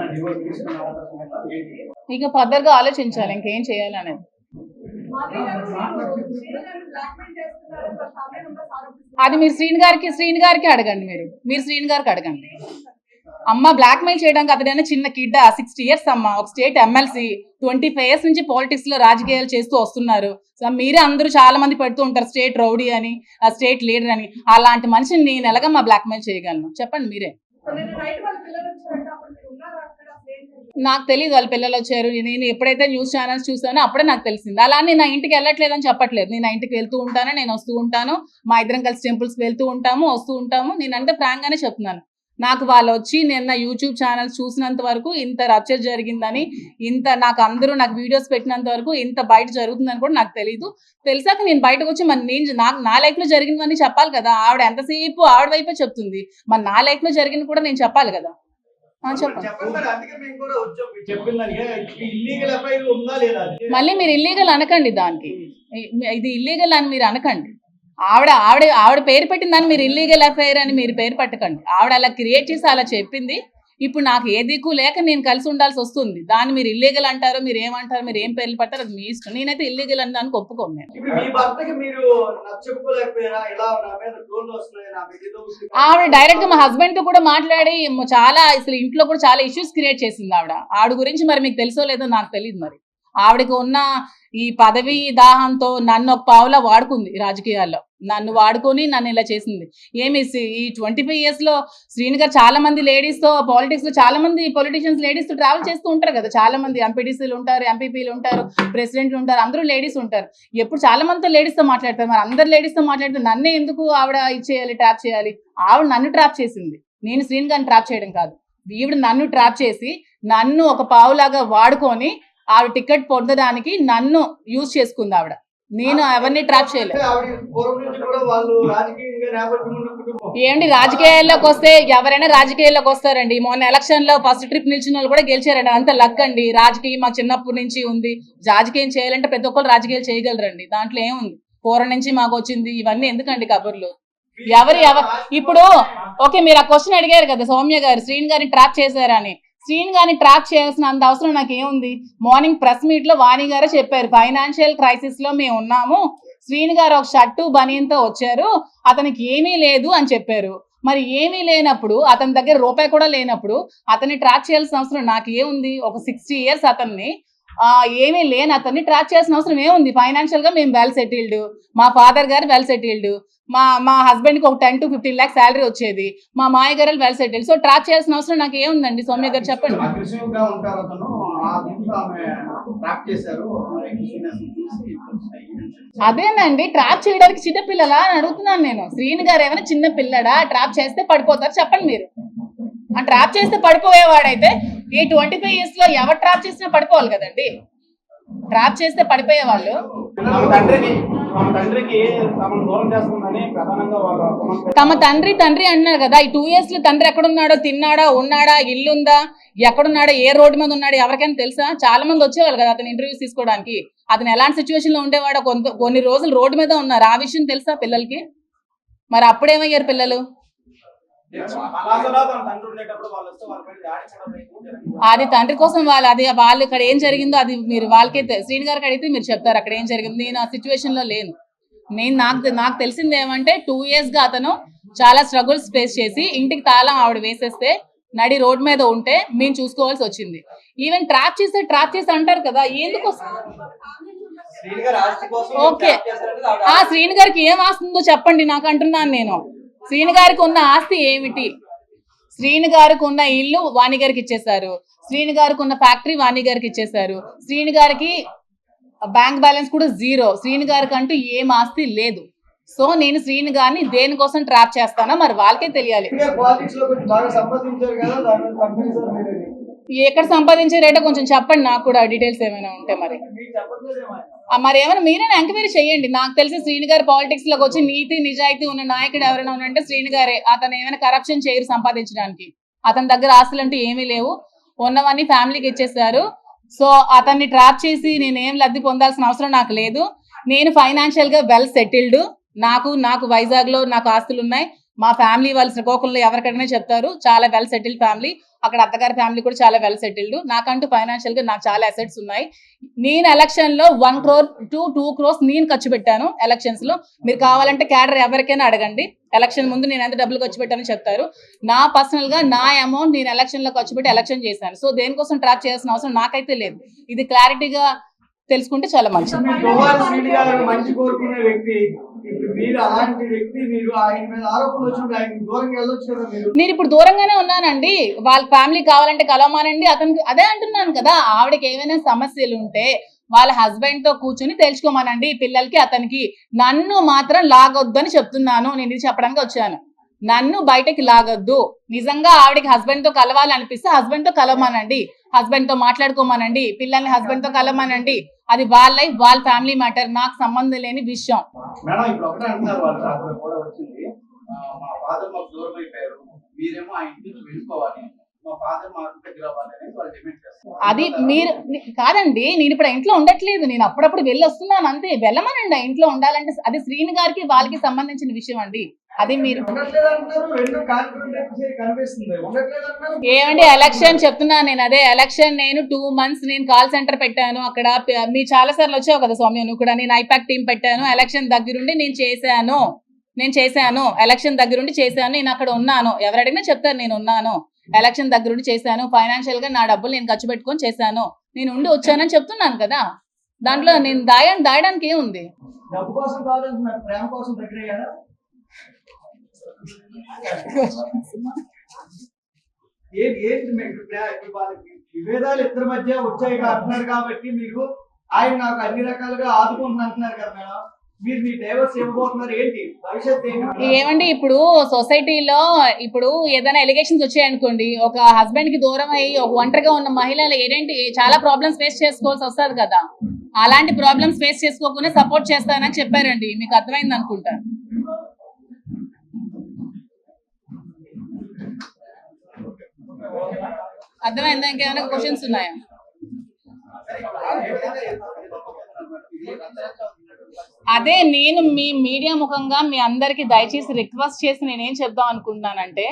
ఇక ఫర్దర్ గా ఆలోచించాలి ఇంకేం చేయాలనేది. అది మీరు శ్రీని గారికి అడగండి. మీరు శ్రీని గారికి అడగండి. అమ్మ బ్లాక్ మెయిల్ చేయడానికి అతడైనా చిన్న కిడ్, 60 years అమ్మ, ఒక స్టేట్ ఎమ్మెల్సీ, 25 years నుంచి పాలిటిక్స్ లో రాజకీయాలు చేస్తూ వస్తున్నారు. మీరే అందరూ చాలా మంది పెడుతూ ఉంటారు స్టేట్ రౌడీ అని, స్టేట్ లీడర్ అని. అలాంటి మనిషిని నేను ఎలాగమ్మా బ్లాక్ మెయిల్ చేయగలను చెప్పండి మీరే. నాకు తెలియదు వాళ్ళ పిల్లలు వచ్చారు. నేను ఎప్పుడైతే న్యూస్ ఛానల్స్ చూసానో అప్పుడే నాకు తెలిసింది. అలా నేను నా ఇంటికి వెళ్ళట్లేదని చెప్పట్లేదు. నేను నా ఇంటికి వెళ్తూ ఉంటాను, నేను వస్తూ ఉంటాను, మా ఇద్దరం కలిసి టెంపుల్స్కి వెళ్తూ ఉంటాము, వస్తూ ఉంటాము. నేనంటే ఫ్రాంక్ గానే చెప్తున్నాను. నాకు వాళ్ళు వచ్చి నేను నా యూట్యూబ్ ఛానల్స్ చూసినంత వరకు ఇంత రప్చర్ జరిగిందని, ఇంత నాకు వీడియోస్ పెట్టినంత వరకు ఇంత బయట జరుగుతుందని కూడా నాకు తెలియదు. తెలిసాక నేను బయటకు వచ్చి మరి నా లైఫ్ లో జరిగినవన్నీ చెప్పాలి కదా. ఆవిడ ఎంతసేపు ఆవిడ వైపే చెప్తుంది, మరి నా లైఫ్ లో జరిగింది కూడా నేను చెప్పాలి కదా. మళ్ళీ మీరు ఇల్లీగల్ అనకండి, దానికి ఇది ఇల్లీగల్ అని మీరు అనకండి. ఆవిడ పేరు పెట్టిన దాన్ని మీరు ఇల్లీగల్ అఫైర్ అని మీరు పేరు పెట్టకండి. ఆవిడ అలా క్రియేట్ చేసి అలా చెప్పింది. ఇప్పుడు నాకు ఏ దిక్కు లేక నేను కలిసి ఉండాల్సి వస్తుంది. దాన్ని మీరు ఇల్లీగల్ అంటారో, మీరు ఏమంటారో, మీరు ఏం పేర్లు పట్టారో అది మీ ఇష్టం. నేనైతే ఇల్లీగల్ అని దానికి ఒప్పుకోను. ఆవిడ డైరెక్ట్ గా మా హస్బెండ్ తో కూడా మాట్లాడి చాలా అసలు ఇంట్లో కూడా చాలా ఇష్యూస్ క్రియేట్ చేసింది ఆవిడ గురించి. మరి మీకు తెలుసో లేదో నాకు తెలియదు. మరి ఆవిడకి ఉన్న ఈ పదవి దాహంతో నన్ను ఒక పావులా వాడుకుంది రాజకీయాల్లో. నన్ను వాడుకొని నన్ను ఇలా చేసింది. ఈ 25 years లో శ్రీని గారు చాలా మంది లేడీస్ తో పాలిటిక్స్ లో చాలా మంది పొలిటీషియన్స్ లేడీస్ తో ట్రావెల్ చేస్తూ ఉంటారు కదా. చాలా మంది ఎంపీటీసీలు ఉంటారు, ఎంపీపీలు ఉంటారు, ప్రెసిడెంట్లు ఉంటారు, అందరూ లేడీస్ ఉంటారు. ఎప్పుడు చాలా మందితో లేడీస్ తో మాట్లాడతారు. మరి అందరు లేడీస్ తో మాట్లాడితే నన్నే ఎందుకు ఆవిడ ఇచ్చేయాలి, ట్రాప్ చేయాలి? ఆవిడ నన్ను ట్రాప్ చేసింది, నేను శ్రీని గారిని ట్రాప్ చేయడం కాదు. ఈవిడ నన్ను ట్రాప్ చేసి నన్ను ఒక పావులాగా వాడుకొని ఆవిడ టికెట్ పొందడానికి నన్ను యూజ్ చేసుకుంది ఆవిడ. నేను ఎవరిని ట్రాప్ చేయలేదు. ఏంటి రాజకీయాల్లోకి వస్తే ఎవరైనా రాజకీయాల్లోకి వస్తారండి. మొన్న ఎలక్షన్ లో ఫస్ట్ ట్రిప్ నిలిచిన వాళ్ళు కూడా గెలిచారండి. అంత లక్ అండి. రాజకీయం మా చిన్నప్పటి నుంచి ఉంది. రాజకీయం చేయాలంటే ప్రతి ఒక్కరు రాజకీయాలు చేయగలరండి. దాంట్లో ఏముంది, పూర్వం నుంచి మాకు వచ్చింది. ఇవన్నీ ఎందుకండి కబుర్లు? ఇప్పుడు ఓకే, మీరు ఆ క్వశ్చన్ అడిగారు కదా సౌమ్య గారు, శ్రీని గారిని ట్రాప్ చేశారని. శ్రీని గారిని ట్రాప్ చేయాల్సిన అంత అవసరం నాకు ఏముంది? మార్నింగ్ ప్రెస్ మీట్ లో వాణి గారే చెప్పారు, ఫైనాన్షియల్ క్రైసిస్ లో మేము ఉన్నాము, శ్రీని గారు ఒక షర్టు బనీన్తో వచ్చారు, అతనికి ఏమీ లేదు అని చెప్పారు. మరి ఏమీ లేనప్పుడు, అతని దగ్గర రూపాయి కూడా లేనప్పుడు అతన్ని ట్రాప్ చేయాల్సిన అవసరం నాకు ఏముంది? ఒక 60 years అతన్ని ఏమీ లేని అతన్ని ట్రాప్ చేయాల్సిన అవసరం ఏముంది? ఫైనాన్షియల్ గా మేము వెల్ సెటిల్డ్, మా ఫాదర్ గారు వెల్ సెటిల్డ్, మా హస్బెండ్ కి ఒక 10 to 15 lakhs శాలరీ వచ్చేది, మా మాయ గారు వెల్ సెటిల్డ్. సో ట్రాప్ చేయాల్సిన అవసరం నాకు ఏముందండి? సౌమ్య గారు చెప్పండి. అగ్రెసివ్ గా ఉంటారు అతను. ఆ దీంట్లో ఆమె ట్రాప్ చేశారు. అదేనండి, ట్రాప్ చేయడానికి చిన్నపిల్లలా అని అడుగుతున్నాను నేను. శ్రీని గారు ఏమైనా చిన్న పిల్లడా? ట్రాప్ చేస్తే పడిపోతారు చెప్పండి మీరు. ఆ ట్రాప్ చేస్తే పడిపోయేవాడైతే ఈ 25 years లో ఎవరు ట్రాప్ చేసినా పడిపోవాలి కదండి. ట్రాప్ చేస్తే పడిపోయే వాళ్ళు. తమ తండ్రి అంటున్నారు కదా, ఈ 2 years లో తండ్రి ఎక్కడున్నాడో, తిన్నాడా, ఉన్నాడా, ఇల్లుందా, ఎక్కడున్నాడో, ఏ రోడ్డు మీద ఉన్నాడో ఎవరికైనా తెలుసా? చాలా మంది వచ్చేవాళ్ళు కదా అతను ఇంటర్వ్యూస్ తీసుకోవడానికి. అతను ఎలాంటి సిచ్యువేషన్ లో ఉండేవాడో, కొన్ని రోజులు రోడ్డు మీద ఉన్నారు. ఆ విషయం తెలుసా పిల్లలకి? మరి అప్పుడేమయ్యారు పిల్లలు? అది తండ్రి కోసం వాళ్ళు ఇక్కడ ఏం జరిగిందో అది మీరు వాళ్ళకే శ్రీని గారికి అడిగితే మీరు చెప్తారు అక్కడ ఏం జరిగింది. నేను ఆ సిచ్యువేషన్ లో లేను. నాకు తెలిసింది ఏమంటే 2 years గా అతను చాలా స్ట్రగుల్స్ ఫేస్ చేసి ఇంటికి తాళం ఆవిడ వేసేస్తే నడి రోడ్ మీద ఉంటే మేము చూసుకోవాల్సి వచ్చింది. ఈవెన్ ట్రాప్ చేస్తే అంటారు కదా, ఎందుకు? ఓకే, ఆ శ్రీని గారికి ఏం ఆస్తుందో చెప్పండి నాకు అంటున్నాను నేను. శ్రీని గారికి ఉన్న ఆస్తి ఏమిటి? శ్రీని గారికి ఉన్న ఇల్లు వాణి గారికి ఇచ్చేశారు, శ్రీని గారికి ఉన్న ఫ్యాక్టరీ వాణి గారికి ఇచ్చేశారు, శ్రీని గారికి బ్యాంక్ బ్యాలెన్స్ కూడా 0. శ్రీని గారికి అంటూ ఏం ఆస్తి లేదు. సో నేను శ్రీని గారిని దేనికోసం ట్రాప్ చేస్తానో మరి వాళ్ళకే తెలియాలి. ఎక్కడ సంపాదించారేటో కొంచెం చెప్పండి నాకు కూడా, డీటెయిల్స్ ఏమైనా ఉంటే. మరి ఏమైనా మీరైనా ఎంక్వైరీ చేయండి. నాకు తెలిసి శ్రీని గారు పాలిటిక్స్ లోకి వచ్చి నీతి నిజాయితీ ఉన్న నాయకుడు ఎవరైనా ఉన్నంటే శ్రీని గారే. అతను ఏమైనా కరప్షన్ చేయరు సంపాదించడానికి. అతని దగ్గర ఆస్తులు అంటూ ఏమీ లేవు, ఉన్నవన్నీ ఫ్యామిలీకి ఇచ్చేసారు. సో అతన్ని ట్రాప్ చేసి నేనేం లబ్ధి పొందాల్సిన అవసరం నాకు లేదు. నేను ఫైనాన్షియల్ గా వెల్ సెటిల్డ్. నాకు వైజాగ్ లో నాకు ఆస్తులు ఉన్నాయి. మా ఫ్యామిలీ వాళ్ళు శ్రీకాకుళంలో ఎవరికైనా చెప్తారు, చాలా వెల్ సెటిల్డ్ ఫ్యామిలీ. అక్కడ అత్తగారి ఫ్యామిలీ కూడా చాలా వెల్ సెటిల్డ్. నాకంటూ ఫైనాన్షియల్ గా నాకు చాలా అసెట్స్ ఉన్నాయి. నేను ఎలక్షన్ లో 1 crore to 2 crores నేను ఖర్చు పెట్టాను ఎలక్షన్స్ లో. మీరు కావాలంటే క్యాడర్ ఎవరికైనా అడగండి, ఎలక్షన్ ముందు నేను ఎంత డబ్బులు ఖర్చు పెట్టానని చెప్తారు. నా పర్సనల్ గా నా అమౌంట్ నేను ఎలక్షన్ లో ఖర్చు పెట్టి ఎలక్షన్ చేశాను. సో దేనికోసం ట్రాప్ చేయాల్సిన అవసరం నాకైతే లేదు. ఇది క్లారిటీగా తెలుసుకుంటే చాలా మంచిది. నేను ఇప్పుడు దూరంగానే ఉన్నానండి. వాళ్ళ ఫ్యామిలీ కావాలంటే కలవమానండి. అతనికి అదే అంటున్నాను కదా, ఆవిడకి ఏమైనా సమస్యలు ఉంటే వాళ్ళ హస్బెండ్ తో కూర్చుని తెలుసుకోమనండి, పిల్లలకి అతనికి. నన్ను మాత్రం లాగొద్దు అని చెప్తున్నాను. నేను ఇది చెప్పడానికి వచ్చాను. నన్ను బయటకి లాగొద్దు. నిజంగా ఆవిడకి హస్బెండ్ తో కలవాలనిపిస్తే హస్బెండ్ తో కలవమానండి, హస్బెండ్ తో మాట్లాడుకోమనండి, పిల్లల్ని హస్బెండ్ తో కలవమానండి. అది వాళ్ళ లైఫ్, వాళ్ళ ఫ్యామిలీ మ్యాటర్, నాకు సంబంధం లేని విషయం. మేడం ఇప్పుడు ఒకటే అంటున్నారు, వాళ్ళ రాత్రి కూడా వచ్చింది, మా ఫాదర్ మాకు దూరం అయిపోయారు, మీరేమో ఆ ఇంటి నుంచి వెళ్ళిపోవాలి, మా ఫాదర్ మా దగ్గర అవ్వాలని వాళ్ళు డిమాండ్ చేస్తారు. అది మీరు కాదండి, నేను ఇప్పుడు ఇంట్లో ఉండట్లేదు, నేను అప్పుడప్పుడు వెళ్ళి వస్తున్నాను అంతే. వెళ్ళమనండి, ఆ ఇంట్లో ఉండాలంటే. అది శ్రీని గారికి వాళ్ళకి సంబంధించిన విషయం అండి. అది మీరు ఏమండి ఎలక్షన్ చెప్తున్నాను నేను. అదే ఎలక్షన్ నేను 2 months నేను కాల్ సెంటర్ పెట్టాను అక్కడ. మీ చాలా సార్లు వచ్చావు కదా సౌమ్య, నువ్వు కూడా. నేను ఐపాక్ టీం పెట్టాను. ఎలక్షన్ దగ్గరుండి నేను చేశాను. ఎలక్షన్ దగ్గరుండి చేశాను. నేను అక్కడ ఉన్నాను. ఎవరు అడిగినా చెప్తారు నేను ఉన్నాను. ఎలక్షన్ దగ్గరుండి చేశాను. ఫైనాన్షియల్ గా నా డబ్బులు నేను ఖర్చు పెట్టుకొని చేశాను. నేను ఉండి వచ్చానని చెప్తున్నాను కదా. దాంట్లో నేను దాయడానికి ఏముంది? డబ్బు కోసం కాదంటున్నారు, ప్రేమ కోసం దగ్గర అయ్యారా? విభేదాలు ఇద్దరి మధ్య వచ్చాయి అంటున్నారు కాబట్టి మీరు ఆయన నాకు అన్ని రకాలుగా ఆదుకుంటున్నా అంటున్నారు కదా మేడం. మీరు మీ డైవర్స్ ఇవ్వబోతున్నారు ఏంటి? భవిష్యత్తు ఏంటి? ఏమండి ఇప్పుడు సొసైటీలో ఇప్పుడు ఏదైనా ఎలిగేషన్స్ వచ్చాయనుకోండి, ఒక హస్బెండ్ కి దూరం అయ్యి ఒక ఒంటరిగా ఉన్న మహిళలు ఏంటి చాలా ప్రాబ్లమ్స్ ఫేస్ చేసుకోవాల్సి వస్తుంది కదా. అలాంటి ప్రాబ్లమ్స్ ఫేస్ చేసుకోకుండా సపోర్ట్ చేస్తానని చెప్పారండి. మీకు అర్థమైంది అనుకుంటా. అర్థమైందా? ఇంకేమైనా క్వశ్చన్స్ ఉన్నాయా? అదే నేను మీ మీడియా ముఖంగా మీ అందరికి దయచేసి రిక్వెస్ట్ చేసి నేనేం చెప్దాం అనుకుంటున్నానంటే,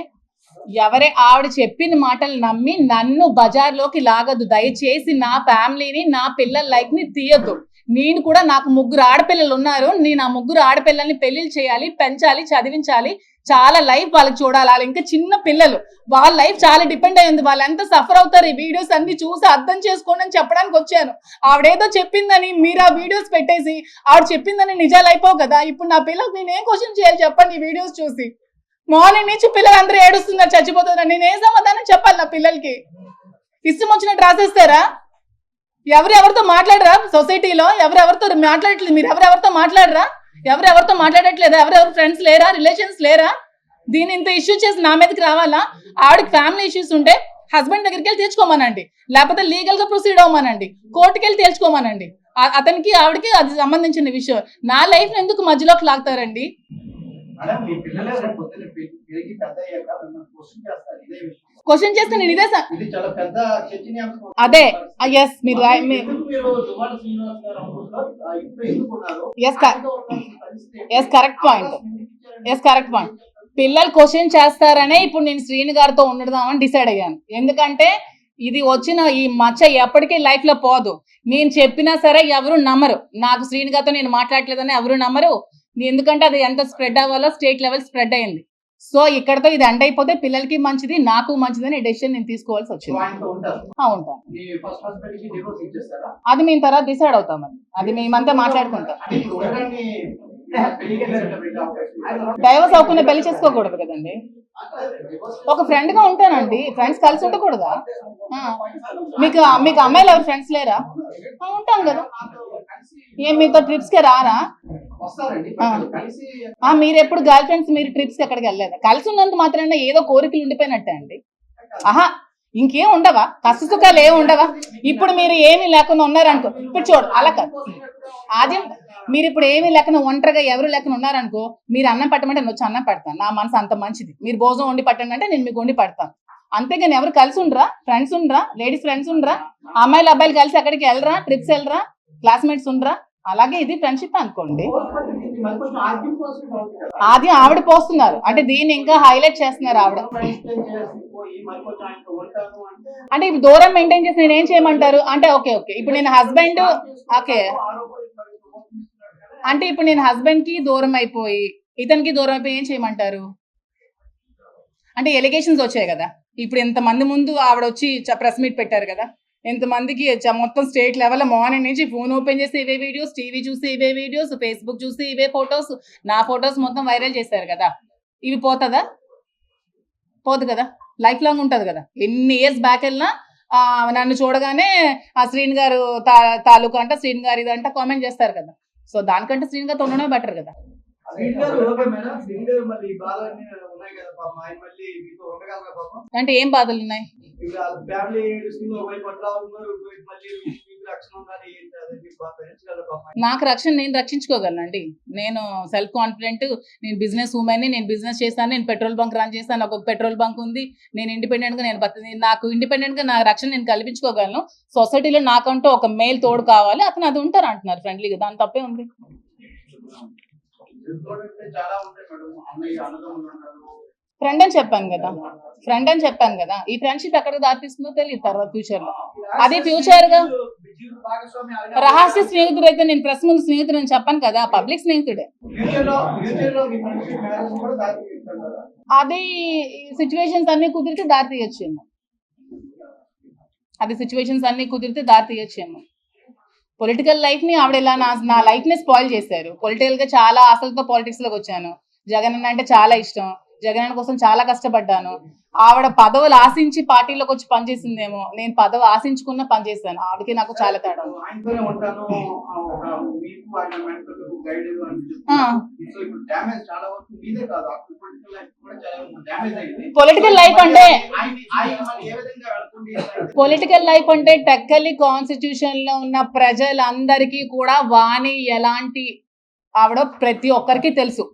ఆవిడ చెప్పిన మాటలు నమ్మి నన్ను బజార్లోకి లాగద్దు. దయచేసి నా ఫ్యామిలీని, నా పిల్లల లైఫ్ ని తీయద్దు. నేను కూడా, నాకు 3 ఆడపిల్లలు ఉన్నారు. నేను ఆ 3 ఆడపిల్లల్ని పెళ్లిళ్ళు చేయాలి, పెంచాలి, చదివించాలి, చాలా లైఫ్ వాళ్ళకి చూడాలి. వాళ్ళు ఇంకా చిన్న పిల్లలు, వాళ్ళ లైఫ్ చాలా డిపెండ్ అయ్యింది. వాళ్ళు ఎంత సఫర్ అవుతారు ఈ వీడియోస్ అన్ని చూసి అర్థం చేసుకోండి అని చెప్పడానికి వచ్చాను. ఆవిడేదో చెప్పిందని మీరు ఆ వీడియోస్ పెట్టేసి ఆవిడ చెప్పిందని నిజాలు అయిపోవు కదా. ఇప్పుడు నా పిల్లలకు నేను ఏం క్వశ్చన్ చేయాలి చెప్పండి ఈ వీడియోస్ చూసి? మార్నింగ్ నుంచి పిల్లలందరూ ఏడుస్తున్నారు, చచ్చిపోతున్నారు. నేను ఏ సమాధానం చెప్పాలి నా పిల్లలకి? ఇష్టం వచ్చినట్టు రాసేస్తారా? ఎవరెవరితో మాట్లాడరా సొసైటీలో? ఎవరెవరితో మాట్లాడట్లేదు? మీరు ఎవరెవరితో మాట్లాడరా? ఎవరెవరితో మాట్లాడట్లేదా? ఎవరెవరు ఫ్రెండ్స్ లేరా? రిలేషన్స్ లేరా? దీని ఇంత ఇష్యూ చేసి నా మీదకి రావాలా? ఆవిడకి ఫ్యామిలీ ఇష్యూస్ ఉంటే హస్బెండ్ దగ్గరికి వెళ్ళి తెచ్చుకోమనండి, లేకపోతే లీగల్ గా ప్రొసీడ్ అవ్వమనండి, కోర్టుకి వెళ్ళి తేల్చుకోమనండి. అతనికి ఆవిడకి అది సంబంధించిన విషయం. నా లైఫ్ ఎందుకు మధ్యలోకి లాగుతారండి? క్వశ్చన్ చేస్తే నేను ఇదే అదే ఎస్ మీరు కరెక్ట్ పాయింట్. పిల్లలు క్వశ్చన్ చేస్తారనే ఇప్పుడు నేను శ్రీను గారితో ఉండదామని డిసైడ్ అయ్యాను. ఎందుకంటే ఇది వచ్చిన ఈ మచ్చ ఎప్పటికీ లైఫ్ లో పోదు. నేను చెప్పినా సరే ఎవరు నమ్మరు. నాకు శ్రీను గారితో నేను మాట్లాడలేదని ఎవరు నమ్మరు. ఎందుకంటే అది ఎంత స్ప్రెడ్ అవ్వాలో స్టేట్ లెవెల్ స్ప్రెడ్ అయింది. సో ఇక్కడతో ఇది ఎండ్ అయిపోతే పిల్లలకి మంచిది, నాకు మంచిదని డెసిషన్ నేను తీసుకోవాల్సి వచ్చింది. ఉంటాను. అది మేము తర్వాత డిసైడ్ అవుతామని, అది మేమంతా మాట్లాడుకుంటాం. డైవర్స్ అవ్వకుండా పెళ్లి చేసుకోకూడదు కదండి. ఒక ఫ్రెండ్ గా ఉంటానండి. ఫ్రెండ్స్ కలిసి ఉండకూడదా? మీకు అమ్మాయిలు ఎవరు ఫ్రెండ్స్ లేరా? ఉంటాం కదా. ఏం మీతో ట్రిప్స్ కి రారా? మీరు ఎప్పుడు గర్ల్ ఫ్రెండ్స్ మీరు ట్రిప్స్ కి ఎక్కడికి వెళ్ళలేదా? కలిసి ఉన్నంత మాత్రాన ఏదో కోరికలు ఉండిపోయినట్టే అండి. ఇంకేం ఉండవా? కష్ట సుఖాలు ఏమి ఉండవా? ఇప్పుడు మీరు ఏమీ లేకుండా ఉన్నారనుకో, ఇప్పుడు చూడు అలా కాదు. ఆద్యం మీరు ఇప్పుడు ఏమీ లేకుండా ఒంటరిగా ఎవరు లేకుండా ఉన్నారనుకో, మీరు అన్నం పెట్టమంటే నేను వచ్చి అన్నం పెడతాను. నా మనసు అంత మంచిది. మీరు భోజనం వండి పట్టండి అంటే నేను మీకు వండి పడతాను. అంతేగాని ఎవరు కలిసి ఉండరా? ఫ్రెండ్స్ ఉండరా? లేడీస్ ఫ్రెండ్స్ ఉండరా? అమ్మాయిలు అబ్బాయిలు కలిసి ఎక్కడికి వెళ్ళరా? ట్రిప్స్ వెళ్ళరా? క్లాస్మేట్స్ ఉండరా? అలాగే ఇది ఫ్రెండ్షిప్ అనుకోండి. ఆద్యం ఆవిడ పోస్తున్నారు అంటే దీన్ని ఇంకా హైలైట్ చేస్తున్నారు ఆవిడ. అంటే ఇప్పుడు దూరం మెయింటైన్ చేసి నేను ఏం చేయమంటారు అంటే? ఓకే ఇప్పుడు నేను హస్బెండ్ అంటే ఇప్పుడు నేను హస్బెండ్ కి దూరం అయిపోయి ఇతనికి దూరం అయిపోయి ఏం చేయమంటారు? అంటే ఎలిగేషన్స్ వచ్చాయి కదా. ఇప్పుడు ఎంతమంది ముందు ఆవిడ వచ్చి ప్రెస్ మీట్ పెట్టారు కదా. ఎంతమందికి మొత్తం స్టేట్ లెవెల్ మార్నింగ్ నుంచి ఫోన్ ఓపెన్ చేసి ఇవే వీడియోస్, టీవీ చూసి ఇవే వీడియోస్, ఫేస్బుక్ చూసి ఇవే ఫొటోస్, నా ఫొటోస్ మొత్తం వైరల్ చేశారు కదా. ఇవి పోతుందా? పోదు కదా. లైఫ్ లాంగ్ ఉంటుంది కదా. ఎన్ని ఇయర్స్ బ్యాక్ వెళ్ళినా నన్ను చూడగానే ఆ శ్రీను గారు తాలూకా అంట, శ్రీను గారు ఇదంట కామెంట్ చేస్తారు కదా. సో దానికంటే శ్రీను గారితో ఉండడమే బెటర్ కదా. అంటే ఏం బాధలు ఉన్నాయి? నాకు రక్షణ నేను రక్షించుకోగలనండి. నేను సెల్ఫ్ కాన్ఫిడెంట్, నేను బిజినెస్ ఉమెన్, నేను బిజినెస్ చేస్తాను, నేను పెట్రోల్ బంక్ రన్ చేస్తాను, ఒక పెట్రోల్ బంక్ ఉంది, నేను ఇండిపెండెంట్ గా నాకు ఇండిపెండెంట్ గా నా రక్షణ నేను కల్పించుకోగలను. సొసైటీలో నాకంటూ ఒక మేల్ తోడు కావాలి, అతను అది ఉంటారు అంటున్నారు ఫ్రెండ్లీగా. దాని తప్పే ఉంది. ఫ్రెండ్ అని చెప్పాను కదా. ఈ ఫ్రెండ్షిప్ ఎక్కడికి దారితీస్తుందో తెలియదు తర్వాత ఫ్యూచర్ లో. అదే ఫ్యూచర్ గా రహస్య స్నేహితుడు అయితే నేను ప్రెస్ ముందు స్నేహితుడు అని చెప్పాను కదా, పబ్లిక్ స్నేహితుడే. అది సిచ్యువేషన్స్ అన్ని కుదిరితే దారి తీయొచ్చేమో. పొలిటికల్ లైఫ్ ని ఆవిడ ఇలా నా లైఫ్ ని స్పాయిల్ చేశారు. పొలిటికల్ గా చాలా ఆశలతో పాలిటిక్స్ లోకి వచ్చాను. జగన్ అన్న అంటే చాలా ఇష్టం. జగన్ అన్న కోసం చాలా కష్టపడ్డాను. ఆవిడ పదవులు ఆశించి పార్టీలోకి వచ్చి పనిచేసిందేమో, నేను పదవి ఆశించుకున్న పనిచేస్తాను. ఆవిడకి నాకు చాలా తేడా. పొలిటికల్ లైఫ్ అంటే టెక్కలి కాన్స్టిట్యూషన్ లో ఉన్న ప్రజలందరికీ కూడా వాణి ఎలాంటి ఆవిడ ప్రతి ఒక్కరికి తెలుసు.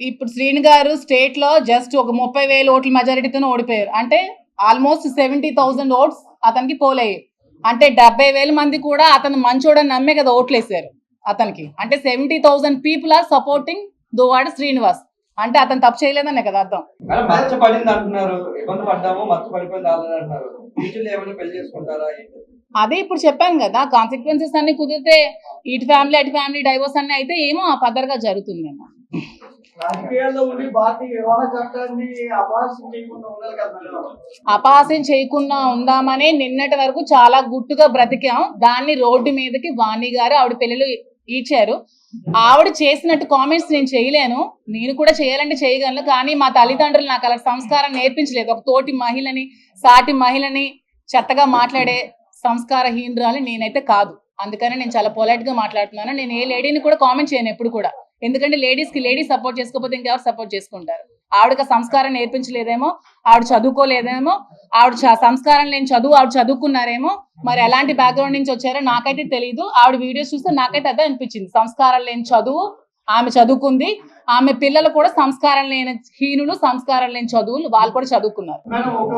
ఇప్పుడు శ్రీను గారు స్టేట్ లో జస్ట్ ఒక 30,000 ఓట్ల మెజారిటీతో ఓడిపోయారు. అంటే ఆల్మోస్ట్ 70,000 ఓట్స్ అతనికి పోలయ్యాయి. అంటే 70,000 మంది కూడా అతను మంచోడని నమ్మే కదా ఓట్లేసారు అతనికి. అంటే 70,000 people are supporting Duvvada Srinivas. అంటే అతను తప్పు చేయలేదనే కదా అర్థం. మేడం మచ్చ పడింది అంటున్నారు, ఇబ్బంది పడ్డాము, మచ్చ పడిపోయింది ఆల్రెడీ అంటున్నారు. ఫ్యూచర్లో ఏమైనా పెళ్లి చేసుకుంటారా ఏంటి? అదే ఇప్పుడు చెప్పాను కదా, కాన్సిక్వెన్సెస్ అన్ని కుదిరితే ఇటు ఫ్యామిలీ అటు ఫ్యామిలీ డైవోర్స్ అన్ని అయితే ఏమో పదర్గా జరుగుతుందేమో. రాజకీయాల్లో ఉండి భారతీయ వివాహ చట్టాన్ని అపహాస్యం చేయకుండా ఉండాలి కదా మేడం. అపహాస్యం చేయకుండా ఉందామనే నిన్నటి వరకు చాలా గుట్టుగా బ్రతికాం. దాన్ని రోడ్డు మీదకి వాణి గారు ఆవిడ పిల్లలు ఈడ్చారు. ఆవిడ చేసినట్టు కామెంట్స్ నేను చేయలేను, నేను కూడా చేయాలంటే చేయగలను. కానీ మా తల్లిదండ్రులు నాకు అలా సంస్కారం నేర్పించలేదు. ఒక తోటి మహిళని, సాటి మహిళని చెత్తగా మాట్లాడే సంస్కారహీనురాలి నేనైతే కాదు. అందుకని నేను చాలా పొలైట్ గా మాట్లాడుతున్నాను. నేను ఏ లేడీని కూడా కామెంట్ చేయను ఎప్పుడు కూడా. ఎందుకంటే లేడీస్ సపోర్ట్ చేసుకోకపోతే ఇంకెవరు సపోర్ట్ చేసుకుంటారు. ఆవిడకి సంస్కారం నేర్పించలేదేమో, ఆవిడ చదువుకోలేదేమో, ఆవిడ సంస్కారం లేని చదువు ఆవిడ చదువుకున్నారేమో. మరి ఎలాంటి బ్యాక్గ్రౌండ్ నుంచి వచ్చారో నాకైతే తెలియదు. ఆవిడ వీడియోస్ చూస్తే నాకైతే అదే అనిపించింది. సంస్కారం లేని చదువు ఆమె చదువుకుంది, ఆమె పిల్లలు కూడా సంస్కారం లేని హీనులు, సంస్కారం లేని చదువులు వాళ్ళు కూడా చదువుకున్నారు. మేడం ఒక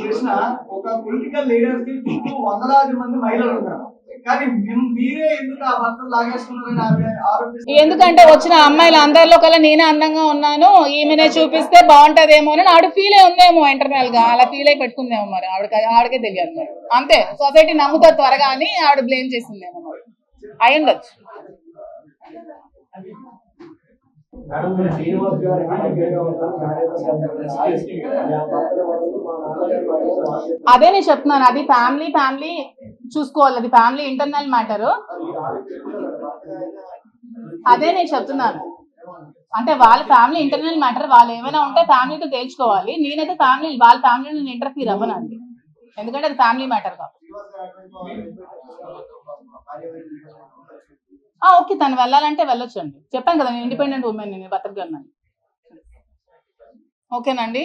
ప్రశ్న, ఒక పొలిటికల్ లీడర్స్ కి చుట్టూ వందలాది మంది మహిళలు ఉన్నారు, కానీ మీరే ఎందుకు ఆ భర్తను లాగేసుకున్నారని ఆరోపిస్తున్నారు. ఎందుకంటే వచ్చిన అమ్మాయిలు అందరిలో కల్లా నేనే అందంగా ఉన్నాను, ఈమెనే చూపిస్తే బాగుంటదేమో అని ఆవిడ ఫీల్ అయి ఉందేమో, ఇంటర్నల్ గా అలా ఫీల్ అయి పెట్టుకుందేమో. మరి ఆవిడకే తెలియదు మరి. అంతే, సొసైటీ నమ్ముతారు త్వరగా అని ఆవిడ బ్లేమ్ చేసిందేమో. మరి అయి ఉండొచ్చు. అదే నేను చెప్తున్నాను, అది ఫ్యామిలీ చూసుకోవాలి, అది ఫ్యామిలీ ఇంటర్నల్ మ్యాటర్. అదే నేను చెప్తున్నాను, అంటే వాళ్ళ ఫ్యామిలీ ఇంటర్నల్ మ్యాటర్. వాళ్ళు ఏమైనా ఉంటే ఫ్యామిలీతో తేల్చుకోవాలి. నేనైతే వాళ్ళ ఫ్యామిలీలో నేను ఇంటర్ఫీర్ అవ్వనండి, ఎందుకంటే అది ఫ్యామిలీ మ్యాటర్ కాబట్టి. ఓకే, తను వెళ్ళాలంటే వెళ్ళొచ్చండి. చెప్పాను కదా నేను ఇండిపెండెంట్ ఉమెన్, నేను బతకగలను. ఓకేనండి.